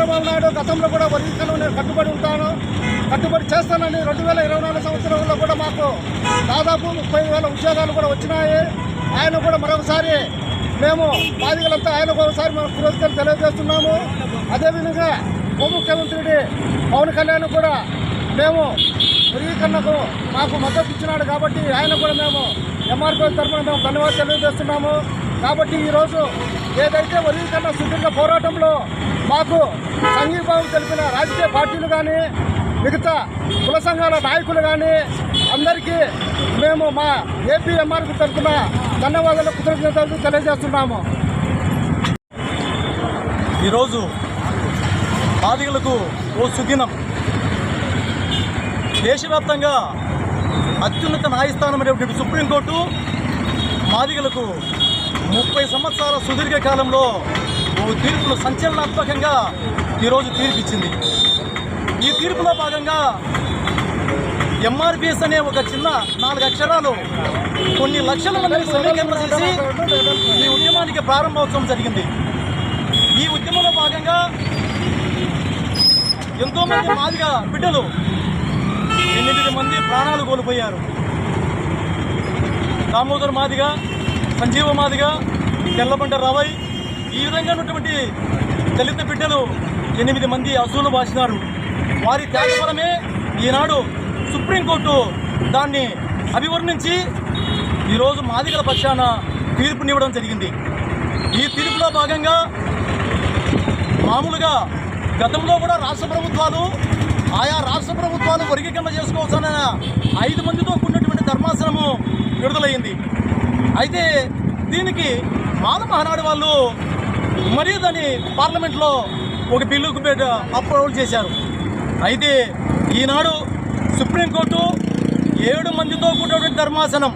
చంద్రబాబు నాయుడు గతంలో కూడా వర్గీకరణ నేను కట్టుబడి చేస్తానని 2024 సంవత్సరంలో కూడా మాకు దాదాపు 30,000 ఉద్యోగాలు కూడా వచ్చినాయి. ఆయన కూడా మరొకసారి మేము బాధితులంతా ఆయనకు ఒకసారి మేము పురస్కారం తెలియజేస్తున్నాము. అదేవిధంగా ఉప ముఖ్యమంత్రి పవన్ కళ్యాణ్ కూడా మేము వర్గీకరణకు మాకు మద్దతు ఇచ్చినాడు కాబట్టి ఆయన కూడా మేము ఎంఆర్పీ తరఫున మేము ధన్యవాదాలు తెలియజేస్తున్నాము. కాబట్టి ఈరోజు ఏదైతే వర్గీకరణ సుదీర్ఘ పోరాటంలో మాకు సంఘీభావం తెలిపిన రాజకీయ పార్టీలు కానీ మిగతా కుల సంఘాల నాయకులు కానీ అందరికీ మేము మా ఏపీ ఎంఆర్పీ తరఫున ధన్యవాదాలు కృతజ్ఞతలు తెలియజేస్తున్నాము. ఈరోజు బాధితులకు ఓ సుదినం. దేశవ్యాప్తంగా అత్యున్నత న్యాయస్థానమైనటువంటి సుప్రీంకోర్టు బాధితులకు 30 సంవత్సరాల సుదీర్ఘ కాలంలో ఓ తీర్పును సంచలనాత్మకంగా ఈరోజు తీర్పిచ్చింది. ఈ తీర్పులో భాగంగా ఎంఆర్పిఎస్ అనే ఒక చిన్న 4 అక్షరాలు కొన్ని లక్షల మందిని సమీకరణ చేసి ఈ ఉద్యమానికి ప్రారంభోత్సవం జరిగింది. ఈ ఉద్యమంలో భాగంగా ఎంతోమంది మాదిగ బిడ్డలు 8 మంది ప్రాణాలు కోల్పోయారు. దామోదర్ మాదిగ, సంజీవ మాదిగ, తెల్లబండ రవై, ఈ విధంగా ఉన్నటువంటి దళిత బిడ్డలు 8 మంది అసూలు బాసినారు. వారి త్యాగఫలమే ఈనాడు సుప్రీంకోర్టు దాన్ని అభివర్ణించి ఈరోజు మాదిగల పక్షాన తీర్పునివ్వడం జరిగింది. ఈ తీర్పులో భాగంగా మామూలుగా గతంలో కూడా ఆయా రాష్ట్ర ప్రభుత్వాలు వర్గీకరణ చేసుకోవచ్చన్న 5 మందితో కూడినటువంటి ధర్మాసనము విడుదలయ్యింది. అయితే దీనికి మాల మహానాడు వాళ్ళు మరీ దాన్ని పార్లమెంట్లో ఒక బిల్లుకు అప్రూవల్ చేశారు. అయితే ఈనాడు సుప్రీంకోర్టు 7 మందితో కూడినటువంటి ధర్మాసనం